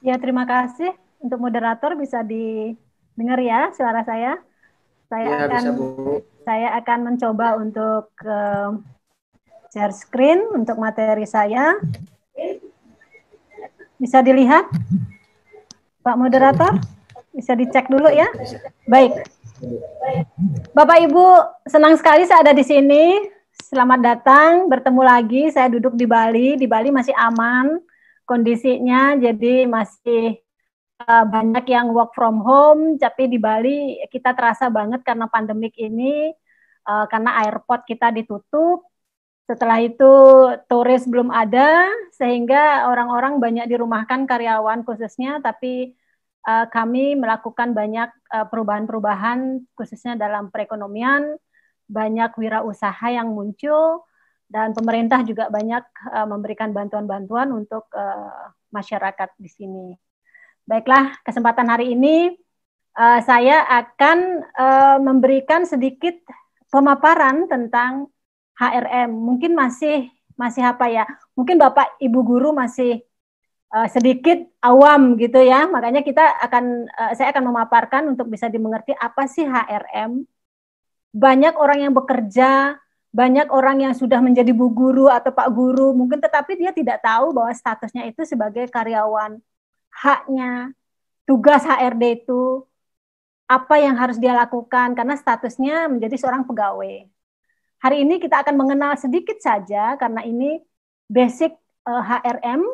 Ya, terima kasih untuk moderator bisa didengar ya suara saya. Ya, bisa Bu. Saya akan mencoba untuk share screen untuk materi saya. Bisa dilihat, Pak moderator? Bisa dicek dulu ya. Baik. Bapak Ibu, senang sekali saya ada di sini. Selamat datang, bertemu lagi. Saya duduk di Bali. Di Bali masih aman kondisinya, jadi masih banyak yang work from home, tapi di Bali kita terasa banget karena pandemik ini, karena airport kita ditutup. Setelah itu turis belum ada, sehingga orang-orang banyak dirumahkan karyawan khususnya, tapi kami melakukan banyak perubahan-perubahan khususnya dalam perekonomian, banyak wirausaha yang muncul, dan pemerintah juga banyak memberikan bantuan-bantuan untuk masyarakat di sini. Baiklah, kesempatan hari ini saya akan memberikan sedikit pemaparan tentang HRM. Mungkin masih apa ya? Mungkin Bapak Ibu guru masih sedikit awam gitu ya. Makanya saya akan memaparkan untuk bisa dimengerti apa sih HRM. Banyak orang yang bekerja, banyak orang yang sudah menjadi bu guru atau Pak guru, mungkin tetapi dia tidak tahu bahwa statusnya itu sebagai karyawan. Haknya, tugas HRD itu apa yang harus dia lakukan karena statusnya menjadi seorang pegawai. Hari ini kita akan mengenal sedikit saja karena ini basic HRM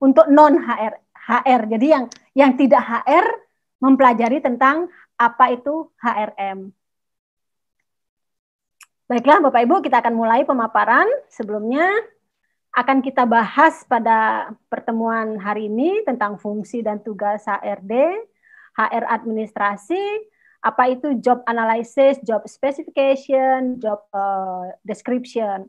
untuk non HR. Jadi yang tidak HR mempelajari tentang apa itu HRM. Baiklah Bapak Ibu, kita akan mulai pemaparan. Sebelumnya akan kita bahas pada pertemuan hari ini tentang fungsi dan tugas HRD, HR administrasi, apa itu job analysis, job specification, job description.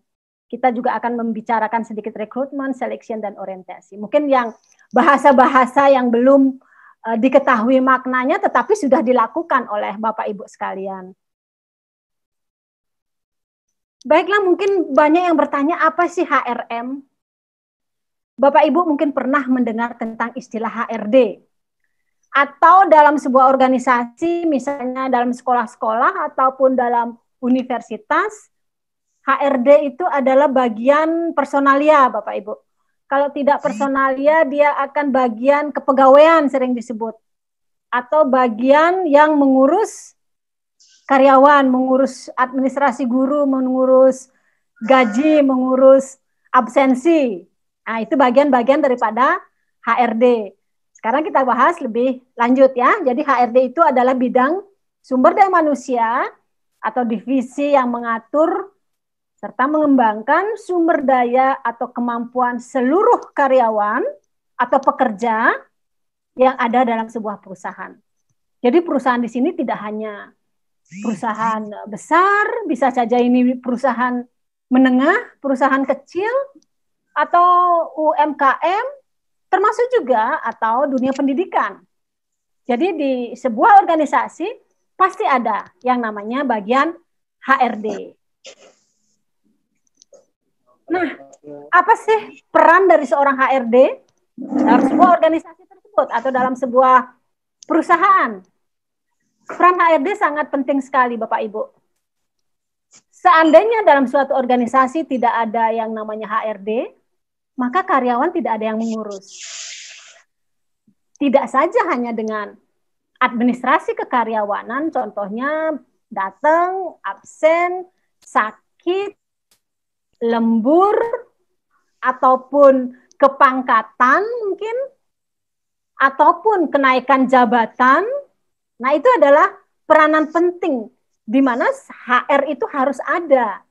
Kita juga akan membicarakan sedikit rekrutmen, selection, dan orientasi. Mungkin yang bahasa-bahasa yang belum diketahui maknanya tetapi sudah dilakukan oleh Bapak Ibu sekalian. Baiklah, mungkin banyak yang bertanya apa sih HRM? Bapak Ibu mungkin pernah mendengar tentang istilah HRD. Atau dalam sebuah organisasi, misalnya dalam sekolah-sekolah ataupun dalam universitas, HRD itu adalah bagian personalia, Bapak Ibu. Kalau tidak personalia, dia akan bagian kepegawaian sering disebut. Atau bagian yang mengurus karyawan, mengurus administrasi guru, mengurus gaji, mengurus absensi. Nah, itu bagian-bagian daripada HRD. Sekarang kita bahas lebih lanjut ya. Jadi HRD itu adalah bidang sumber daya manusia atau divisi yang mengatur serta mengembangkan sumber daya atau kemampuan seluruh karyawan atau pekerja yang ada dalam sebuah perusahaan. Jadi perusahaan di sini tidak hanya perusahaan besar, bisa saja ini perusahaan menengah, perusahaan kecil, atau UMKM, termasuk juga atau dunia pendidikan. Jadi di sebuah organisasi pasti ada yang namanya bagian HRD. Nah, apa sih peran dari seorang HRD dalam sebuah organisasi tersebut atau dalam sebuah perusahaan? Peran HRD sangat penting sekali, Bapak Ibu. Seandainya dalam suatu organisasi tidak ada yang namanya HRD, maka karyawan tidak ada yang mengurus. Tidak saja hanya dengan administrasi kekaryawanan, contohnya datang, absen, sakit, lembur, ataupun kepangkatan mungkin, ataupun kenaikan jabatan. Nah, itu adalah peranan penting di mana HR itu harus ada.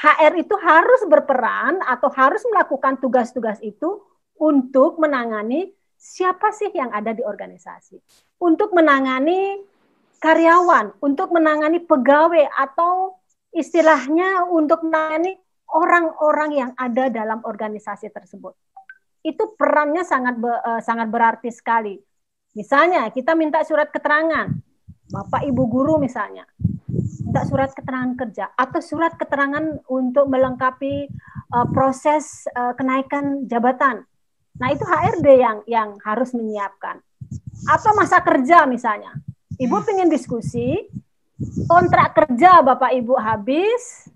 HR itu harus berperan atau harus melakukan tugas-tugas itu untuk menangani siapa sih yang ada di organisasi. Untuk menangani karyawan, untuk menangani pegawai atau istilahnya untuk menangani orang-orang yang ada dalam organisasi tersebut. Itu perannya sangat berarti sekali. Misalnya kita minta surat keterangan, Bapak Ibu guru misalnya, minta surat keterangan kerja atau surat keterangan untuk melengkapi proses kenaikan jabatan. Nah, itu HRD yang harus menyiapkan. Atau masa kerja misalnya. Ibu pengen diskusi, kontrak kerja Bapak Ibu habis,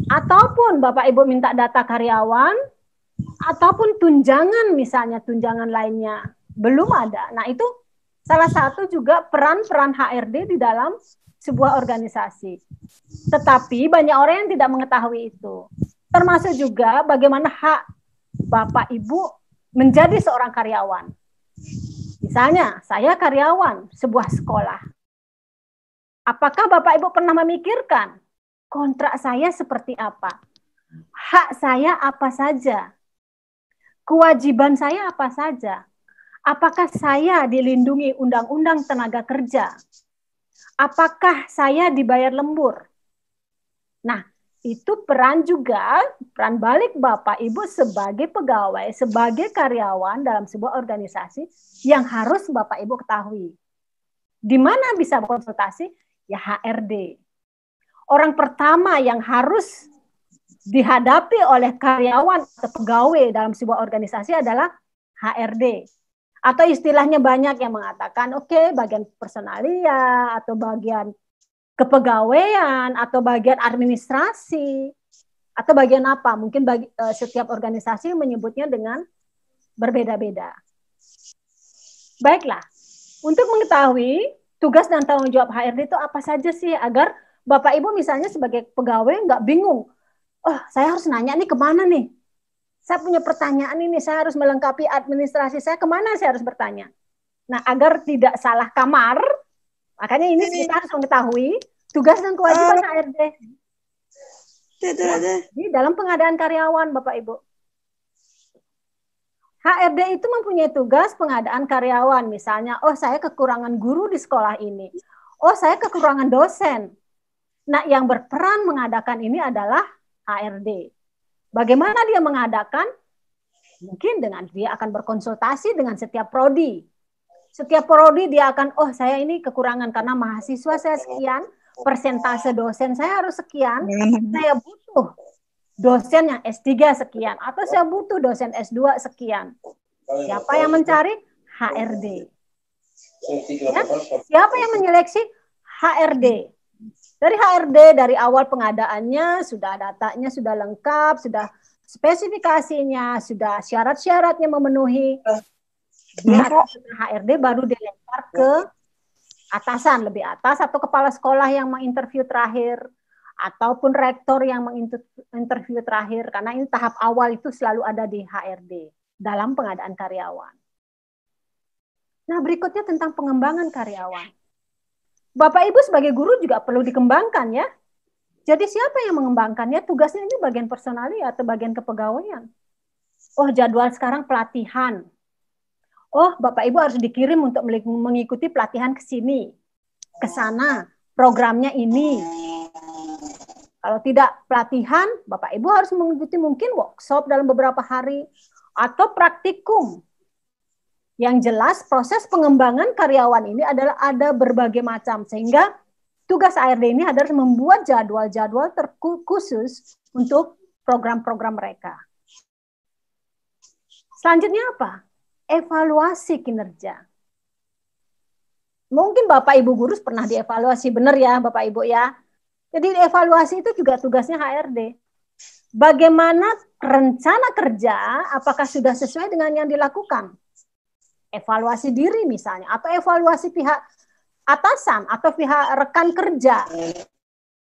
ataupun Bapak Ibu minta data karyawan, ataupun tunjangan misalnya, tunjangan lainnya belum ada. Nah, itu salah satu juga peran-peran HRD di dalam sebuah organisasi. Tetapi banyak orang yang tidak mengetahui itu. Termasuk juga bagaimana hak Bapak Ibu menjadi seorang karyawan. Misalnya, saya karyawan sebuah sekolah. Apakah Bapak Ibu pernah memikirkan kontrak saya seperti apa? Hak saya apa saja? Kewajiban saya apa saja? Apakah saya dilindungi Undang-Undang Tenaga Kerja? Apakah saya dibayar lembur? Nah, itu peran juga, peran balik Bapak Ibu sebagai pegawai, sebagai karyawan dalam sebuah organisasi yang harus Bapak Ibu ketahui. Di mana bisa konsultasi? Ya HRD. Orang pertama yang harus dihadapi oleh karyawan atau pegawai dalam sebuah organisasi adalah HRD. Atau istilahnya banyak yang mengatakan, oke, bagian personalia, atau bagian kepegawaian, atau bagian administrasi, atau bagian apa. Mungkin setiap organisasi menyebutnya dengan berbeda-beda. Baiklah, untuk mengetahui tugas dan tanggung jawab HRD itu apa saja sih, agar Bapak Ibu misalnya sebagai pegawai nggak bingung, oh saya harus nanya nih kemana nih, saya punya pertanyaan ini, saya harus melengkapi administrasi saya, kemana saya harus bertanya. Nah, agar tidak salah kamar, makanya ini kita harus mengetahui tugas dan kewajiban HRD di dalam pengadaan karyawan, Bapak Ibu. HRD itu mempunyai tugas pengadaan karyawan, misalnya, oh saya kekurangan guru di sekolah ini, oh saya kekurangan dosen. Nah, yang berperan mengadakan ini adalah HRD. Bagaimana dia mengadakan? Mungkin dengan dia akan berkonsultasi dengan setiap prodi. Setiap prodi dia akan, oh saya ini kekurangan karena mahasiswa saya sekian, persentase dosen saya harus sekian, saya butuh dosen yang S3 sekian, atau saya butuh dosen S2 sekian. Siapa yang mencari? HRD. Ya? Siapa yang menyeleksi? HRD. Dari HRD, dari awal pengadaannya, sudah datanya sudah lengkap, sudah spesifikasinya, sudah syarat-syaratnya memenuhi. HRD baru dilempar ke atasan, lebih atas, atau kepala sekolah yang menginterview terakhir, ataupun rektor yang menginterview terakhir, karena ini tahap awal itu selalu ada di HRD dalam pengadaan karyawan. Nah, berikutnya tentang pengembangan karyawan. Bapak Ibu sebagai guru juga perlu dikembangkan ya. Jadi siapa yang mengembangkannya? Tugasnya ini bagian personalia atau bagian kepegawaian. Oh, jadwal sekarang pelatihan. Oh, Bapak Ibu harus dikirim untuk mengikuti pelatihan ke sini, ke sana, programnya ini. Kalau tidak pelatihan, Bapak Ibu harus mengikuti mungkin workshop dalam beberapa hari, atau praktikum. Yang jelas proses pengembangan karyawan ini adalah ada berbagai macam, sehingga tugas HRD ini adalah membuat jadwal-jadwal terkhusus untuk program-program mereka. Selanjutnya apa? Evaluasi kinerja. Mungkin Bapak Ibu guru pernah dievaluasi, benar ya Bapak Ibu ya. Jadi evaluasi itu juga tugasnya HRD. Bagaimana rencana kerja, apakah sudah sesuai dengan yang dilakukan? Evaluasi diri misalnya, atau evaluasi pihak atasan atau pihak rekan kerja.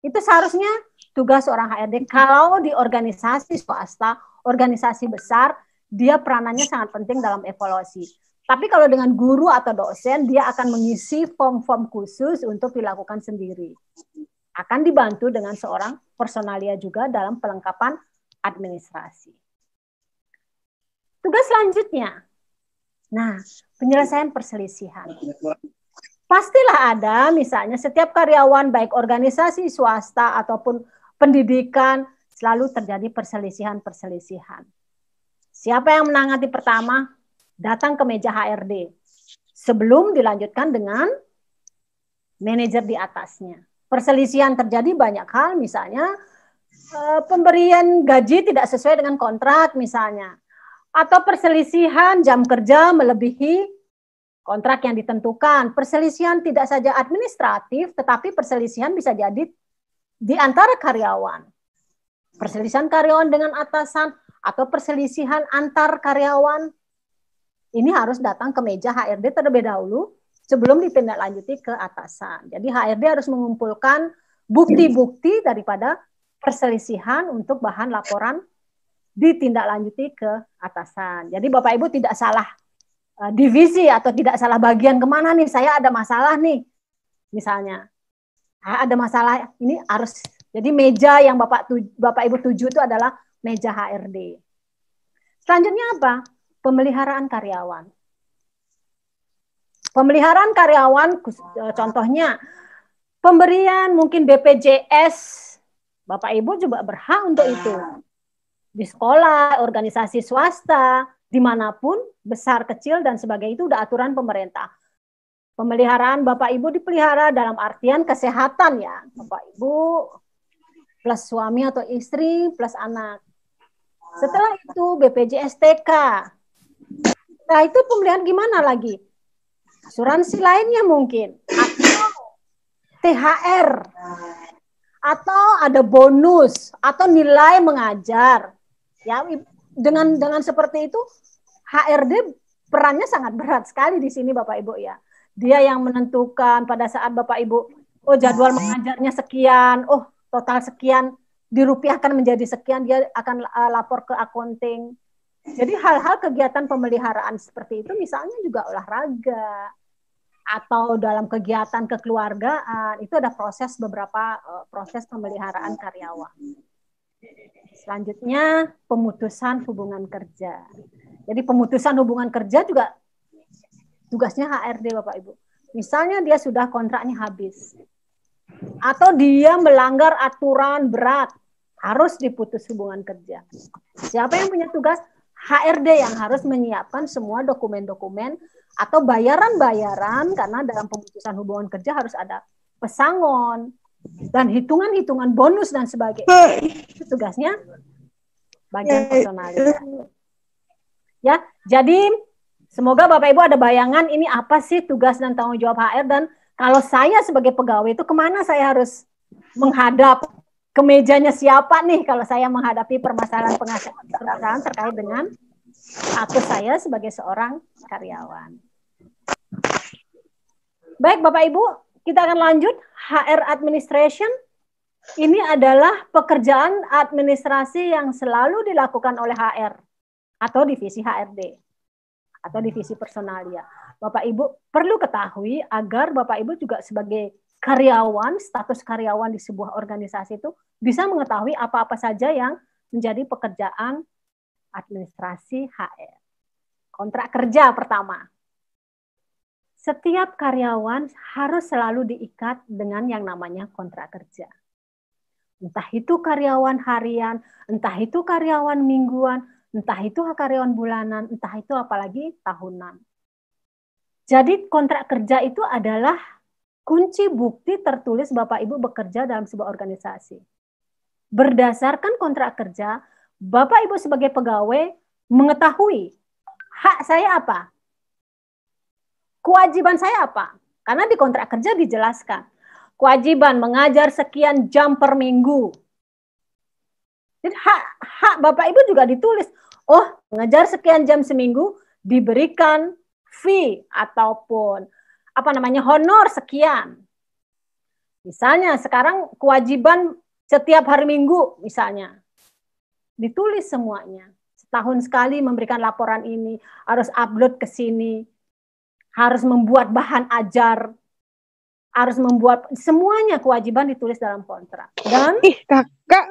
Itu seharusnya tugas seorang HRD. Kalau di organisasi swasta, organisasi besar, dia peranannya sangat penting dalam evaluasi. Tapi kalau dengan guru atau dosen, dia akan mengisi form-form khusus untuk dilakukan sendiri. Akan dibantu dengan seorang personalia juga dalam pelengkapan administrasi. Tugas selanjutnya, nah, penyelesaian perselisihan. Pastilah ada, misalnya setiap karyawan, baik organisasi swasta ataupun pendidikan, selalu terjadi perselisihan-perselisihan. Siapa yang menangani pertama? Datang ke meja HRD. Sebelum dilanjutkan dengan manajer di atasnya. Perselisihan terjadi banyak hal, misalnya pemberian gaji tidak sesuai dengan kontrak misalnya. Atau perselisihan jam kerja melebihi kontrak yang ditentukan. Perselisihan tidak saja administratif, tetapi perselisihan bisa jadi di antara karyawan. Perselisihan karyawan dengan atasan atau perselisihan antar karyawan. Ini harus datang ke meja HRD terlebih dahulu sebelum ditindaklanjuti ke atasan. Jadi HRD harus mengumpulkan bukti-bukti daripada perselisihan untuk bahan laporan ditindaklanjuti ke atasan. Jadi Bapak Ibu tidak salah divisi atau tidak salah bagian kemana nih, saya ada masalah nih. Misalnya, ada masalah ini harus, jadi meja yang Bapak Ibu tuju itu adalah meja HRD. Selanjutnya apa? Pemeliharaan karyawan. Pemeliharaan karyawan, contohnya pemberian mungkin BPJS, Bapak Ibu juga berhak untuk itu. Di sekolah, organisasi swasta, dimanapun, besar, kecil, dan sebagainya, itu udah aturan pemerintah. Pemeliharaan Bapak Ibu dipelihara dalam artian kesehatan ya. Bapak Ibu plus suami atau istri plus anak. Setelah itu BPJS TK. Nah itu pemeliharaan gimana lagi? Asuransi lainnya mungkin. Atau THR. Atau ada bonus. Atau nilai mengajar. Ya, dengan seperti itu HRD perannya sangat berat sekali di sini Bapak Ibu ya. Dia yang menentukan pada saat Bapak Ibu, oh jadwal mengajarnya sekian, oh total sekian, dirupiahkan menjadi sekian, dia akan lapor ke accounting. Jadi hal-hal kegiatan pemeliharaan seperti itu misalnya juga olahraga atau dalam kegiatan kekeluargaan, itu ada beberapa proses pemeliharaan karyawan. Selanjutnya, pemutusan hubungan kerja. Jadi pemutusan hubungan kerja juga tugasnya HRD Bapak Ibu. Misalnya dia sudah kontraknya habis. Atau dia melanggar aturan berat, harus diputus hubungan kerja. Siapa yang punya tugas? HRD yang harus menyiapkan semua dokumen-dokumen atau bayaran-bayaran, karena dalam pemutusan hubungan kerja harus ada pesangon, dan hitungan-hitungan bonus dan sebagainya. Itu tugasnya bagian personalia. Ya, jadi semoga Bapak Ibu ada bayangan ini apa sih tugas dan tanggung jawab HR, dan kalau saya sebagai pegawai itu kemana saya harus menghadap, ke mejanya siapa nih kalau saya menghadapi permasalahan terkait dengan status saya sebagai seorang karyawan. Baik Bapak Ibu, kita akan lanjut. HR Administration ini adalah pekerjaan administrasi yang selalu dilakukan oleh HR atau divisi HRD atau divisi personalia. Bapak Ibu perlu ketahui agar Bapak Ibu juga sebagai karyawan, status karyawan di sebuah organisasi itu bisa mengetahui apa-apa saja yang menjadi pekerjaan administrasi HR. Kontrak kerja pertama. Setiap karyawan harus selalu diikat dengan yang namanya kontrak kerja. Entah itu karyawan harian, entah itu karyawan mingguan, entah itu karyawan bulanan, entah itu apalagi tahunan. Jadi kontrak kerja itu adalah kunci bukti tertulis Bapak Ibu bekerja dalam sebuah organisasi. Berdasarkan kontrak kerja, Bapak Ibu sebagai pegawai mengetahui hak saya apa, kewajiban saya apa? Karena di kontrak kerja dijelaskan. Kewajiban mengajar sekian jam per minggu. Jadi hak Bapak Ibu juga ditulis. Oh, mengajar sekian jam seminggu diberikan fee ataupun honor sekian. Misalnya sekarang kewajiban setiap hari Minggu misalnya. Ditulis semuanya. Setahun sekali memberikan laporan ini, harus upload ke sini. Harus membuat bahan ajar, harus membuat semuanya kewajiban ditulis dalam kontrak. Dan kakak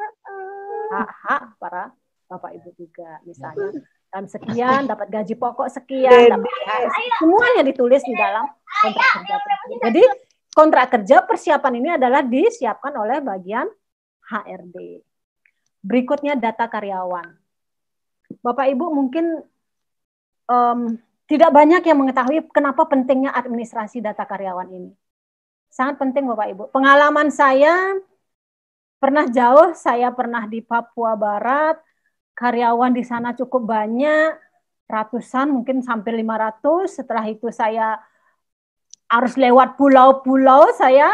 hak para Bapak Ibu juga, misalnya dalam sekian dapat gaji pokok sekian, dapat semuanya ditulis di dalam kontrak kerja. Jadi kontrak kerja persiapan ini adalah disiapkan oleh bagian HRD. Berikutnya data karyawan. Bapak Ibu mungkin tidak banyak yang mengetahui kenapa pentingnya administrasi data karyawan ini. Sangat penting Bapak Ibu. Pengalaman saya pernah jauh, saya pernah di Papua Barat, karyawan di sana cukup banyak, ratusan, mungkin sampai 500. Setelah itu saya harus lewat pulau-pulau saya.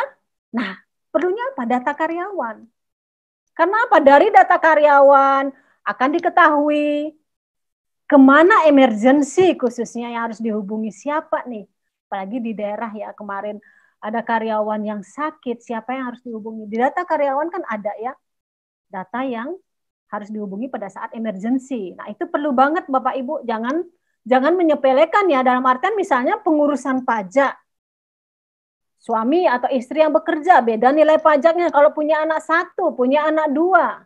Nah, perlunya apa? Data karyawan. Karena apa? Dari data karyawan akan diketahui kemana emergency khususnya yang harus dihubungi siapa nih. Apalagi di daerah ya, kemarin ada karyawan yang sakit, siapa yang harus dihubungi. Di data karyawan kan ada ya, data yang harus dihubungi pada saat emergency. Nah, itu perlu banget Bapak Ibu, jangan menyepelekan ya, dalam artian misalnya pengurusan pajak. Suami atau istri yang bekerja, beda nilai pajaknya kalau punya anak 1, punya anak 2.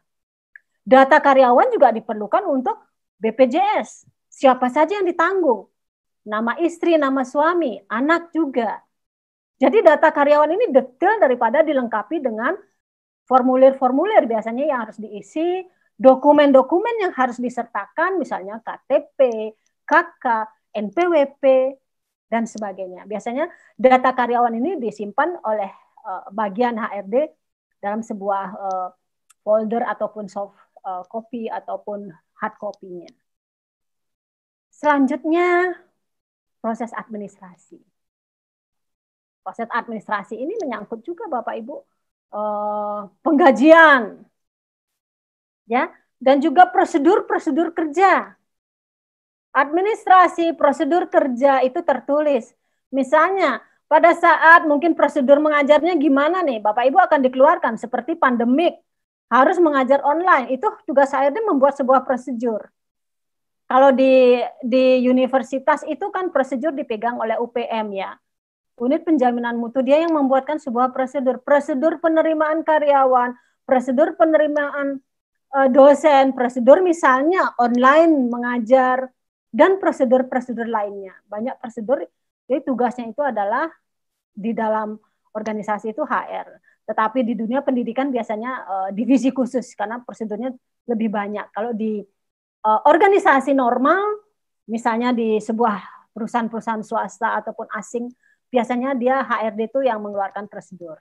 Data karyawan juga diperlukan untuk BPJS. Siapa saja yang ditanggung? Nama istri, nama suami, anak juga. Jadi data karyawan ini detail daripada dilengkapi dengan formulir-formulir biasanya yang harus diisi, dokumen-dokumen yang harus disertakan, misalnya KTP, KK, NPWP, dan sebagainya. Biasanya data karyawan ini disimpan oleh bagian HRD dalam sebuah folder ataupun soft copy ataupun hard copy-nya. Selanjutnya, proses administrasi. Proses administrasi ini menyangkut juga Bapak Ibu penggajian, ya, dan juga prosedur-prosedur kerja. Administrasi prosedur kerja itu tertulis. Misalnya pada saat mungkin prosedur mengajarnya gimana nih, Bapak Ibu akan dikeluarkan seperti pandemik, harus mengajar online. Itu tugas HRD membuat sebuah prosedur. Kalau di universitas itu kan prosedur dipegang oleh UPM ya. Unit penjaminan mutu, dia yang membuatkan sebuah prosedur penerimaan karyawan, prosedur penerimaan dosen, prosedur misalnya online mengajar, dan prosedur-prosedur lainnya. Banyak prosedur, jadi tugasnya itu adalah di dalam organisasi itu HR. Tetapi di dunia pendidikan biasanya divisi khusus, karena prosedurnya lebih banyak. Kalau di organisasi normal, misalnya di sebuah perusahaan-perusahaan swasta ataupun asing, biasanya dia HRD itu yang mengeluarkan prosedur.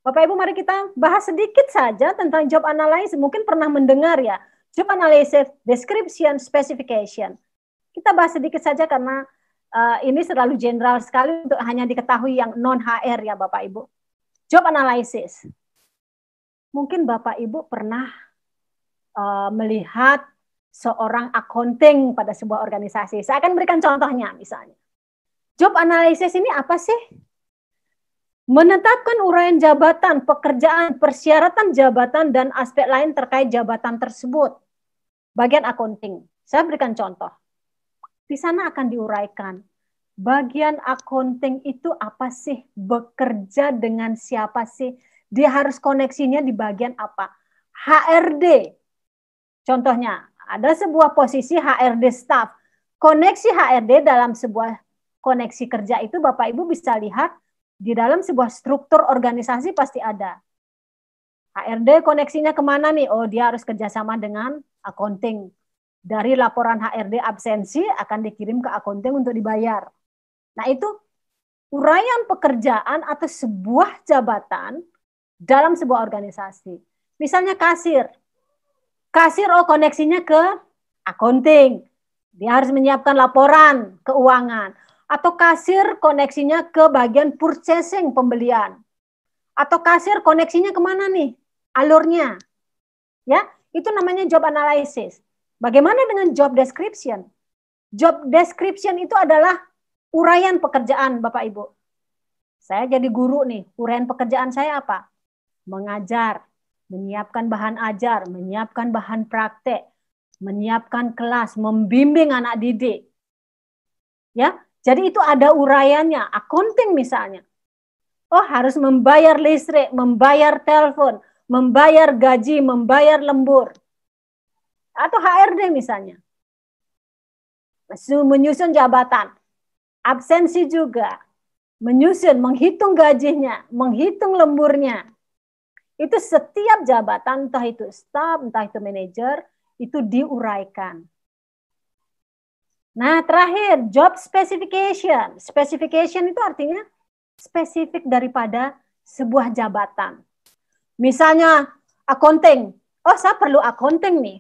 Bapak Ibu, mari kita bahas sedikit saja tentang job analysis. Mungkin pernah mendengar ya, job analysis, description, specification. Kita bahas sedikit saja karena ini terlalu general sekali untuk hanya diketahui yang non-HR ya Bapak Ibu. Job analysis. Mungkin Bapak Ibu pernah melihat seorang accounting pada sebuah organisasi. Saya akan berikan contohnya misalnya. Job analysis ini apa sih? Menetapkan uraian jabatan, pekerjaan, persyaratan jabatan, dan aspek lain terkait jabatan tersebut. Bagian accounting. Saya berikan contoh. Di sana akan diuraikan. Bagian accounting itu apa sih? Bekerja dengan siapa sih? Dia harus koneksinya di bagian apa? HRD. Contohnya, ada sebuah posisi HRD staff. Koneksi HRD dalam sebuah koneksi kerja itu Bapak Ibu bisa lihat di dalam sebuah struktur organisasi pasti ada. HRD koneksinya kemana nih? Oh, dia harus kerjasama dengan accounting. Dari laporan HRD absensi akan dikirim ke accounting untuk dibayar. Nah, itu uraian pekerjaan atau sebuah jabatan dalam sebuah organisasi. Misalnya kasir. Kasir, oh koneksinya ke accounting. Dia harus menyiapkan laporan keuangan. Atau kasir koneksinya ke bagian purchasing, pembelian. Atau kasir koneksinya kemana nih? Alurnya. Ya, itu namanya job analysis. Bagaimana dengan job description? Job description itu adalah uraian pekerjaan Bapak Ibu. Saya jadi guru nih, uraian pekerjaan saya apa? Mengajar, menyiapkan bahan ajar, menyiapkan bahan praktek, menyiapkan kelas, membimbing anak didik. Ya, jadi itu ada uraiannya. Accounting misalnya. Oh, harus membayar listrik, membayar telepon, membayar gaji, membayar lembur. Atau HRD misalnya. Menyusun jabatan. Absensi juga. Menyusun, menghitung gajinya, menghitung lemburnya. Itu setiap jabatan, entah itu staff, entah itu manajer, itu diuraikan. Nah, terakhir, job specification. Specification itu artinya spesifik daripada sebuah jabatan. Misalnya, accounting. Oh, saya perlu accounting nih.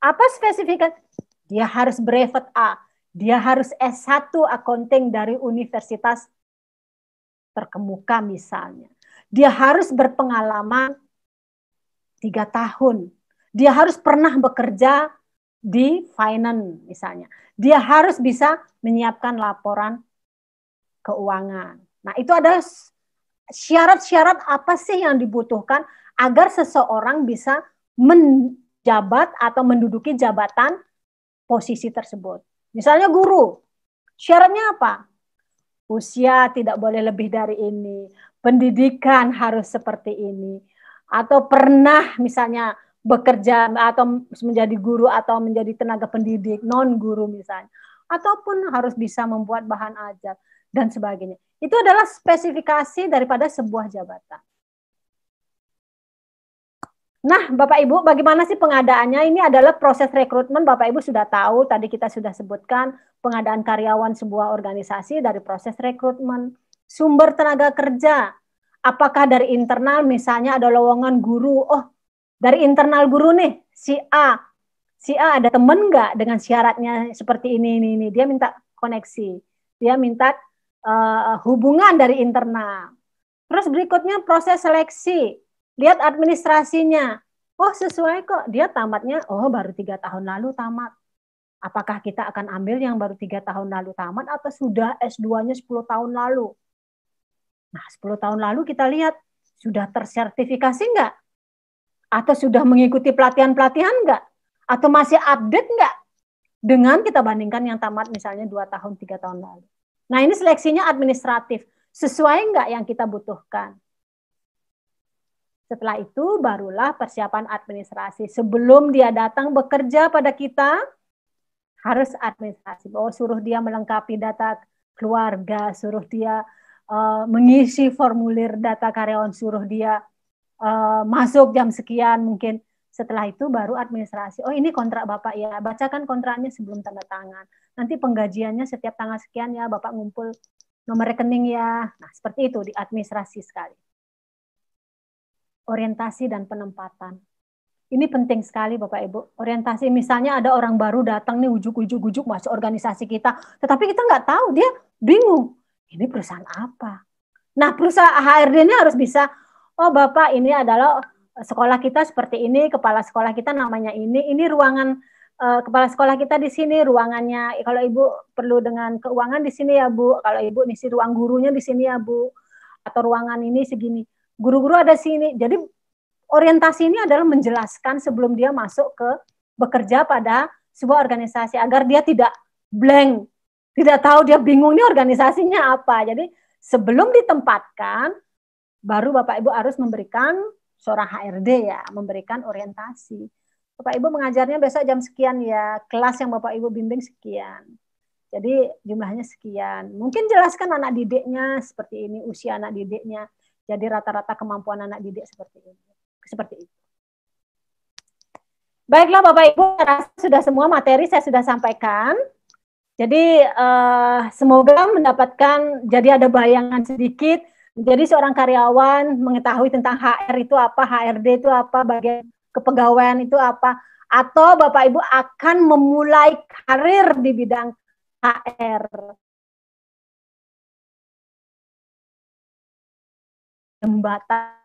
Apa spesifikasi? Dia harus brevet A, dia harus S1 accounting dari universitas terkemuka misalnya. Dia harus berpengalaman 3 tahun. Dia harus pernah bekerja di finance misalnya. Dia harus bisa menyiapkan laporan keuangan. Nah, itu adalah syarat-syarat apa sih yang dibutuhkan agar seseorang bisa menjabat atau menduduki jabatan posisi tersebut. Misalnya guru, syaratnya apa? Usia tidak boleh lebih dari ini, pendidikan harus seperti ini, atau pernah misalnya bekerja atau menjadi guru atau menjadi tenaga pendidik, non guru misalnya, ataupun harus bisa membuat bahan ajar dan sebagainya. Itu adalah spesifikasi daripada sebuah jabatan. Nah, Bapak Ibu, bagaimana sih pengadaannya? Ini adalah proses rekrutmen. Bapak Ibu sudah tahu, tadi kita sudah sebutkan pengadaan karyawan sebuah organisasi dari proses rekrutmen. Sumber tenaga kerja, apakah dari internal, misalnya ada lowongan guru, oh dari internal guru nih, si A ada temen nggak dengan syaratnya seperti ini, dia minta koneksi, dia minta hubungan dari internal. Terus berikutnya proses seleksi, lihat administrasinya. Oh sesuai kok, dia tamatnya, oh baru 3 tahun lalu tamat. Apakah kita akan ambil yang baru 3 tahun lalu tamat atau sudah S2-nya 10 tahun lalu? Nah 10 tahun lalu kita lihat, sudah tersertifikasi nggak? Atau sudah mengikuti pelatihan-pelatihan nggak? Atau masih update nggak? Dengan kita bandingkan yang tamat misalnya 2 tahun, 3 tahun lalu. Nah ini seleksinya administratif. Sesuai nggak yang kita butuhkan? Setelah itu barulah persiapan administrasi. Sebelum dia datang bekerja pada kita, harus administrasi. Oh, suruh dia melengkapi data keluarga, suruh dia mengisi formulir data karyawan, suruh dia masuk jam sekian mungkin. Setelah itu baru administrasi. Oh ini kontrak Bapak ya, bacakan kontraknya sebelum tanda tangan. Nanti penggajiannya setiap tanggal sekian ya, Bapak ngumpul nomor rekening ya. Nah seperti itu di administrasi sekali. Orientasi dan penempatan. Ini penting sekali Bapak Ibu. Orientasi misalnya ada orang baru datang nih ujuk-ujuk masuk organisasi kita. Tetapi kita nggak tahu, dia bingung. Ini perusahaan apa? Nah perusahaan HRD ini harus bisa, oh Bapak ini adalah sekolah kita seperti ini, kepala sekolah kita namanya ini ruangan kepala sekolah kita di sini, ruangannya. Kalau Ibu perlu dengan keuangan di sini ya Bu, kalau Ibu ngisi ruang gurunya di sini ya Bu, atau ruangan ini segini. Guru-guru ada sini. Jadi orientasi ini adalah menjelaskan sebelum dia masuk ke bekerja pada sebuah organisasi agar dia tidak blank, tidak tahu, dia bingung ini organisasinya apa. Jadi sebelum ditempatkan, baru Bapak Ibu harus memberikan seorang HRD ya, memberikan orientasi. Bapak Ibu mengajarnya besok jam sekian ya, kelas yang Bapak Ibu bimbing sekian. Jadi jumlahnya sekian. Mungkin jelaskan anak didiknya seperti ini, usia anak didiknya. Jadi rata-rata kemampuan anak didik seperti ini. Seperti itu. Baiklah Bapak Ibu, sudah semua materi saya sudah sampaikan. Jadi semoga mendapatkan, jadi ada bayangan sedikit. Jadi seorang karyawan mengetahui tentang HR itu apa, HRD itu apa, bagian kepegawaian itu apa, atau Bapak Ibu akan memulai karir di bidang HR. Jembatan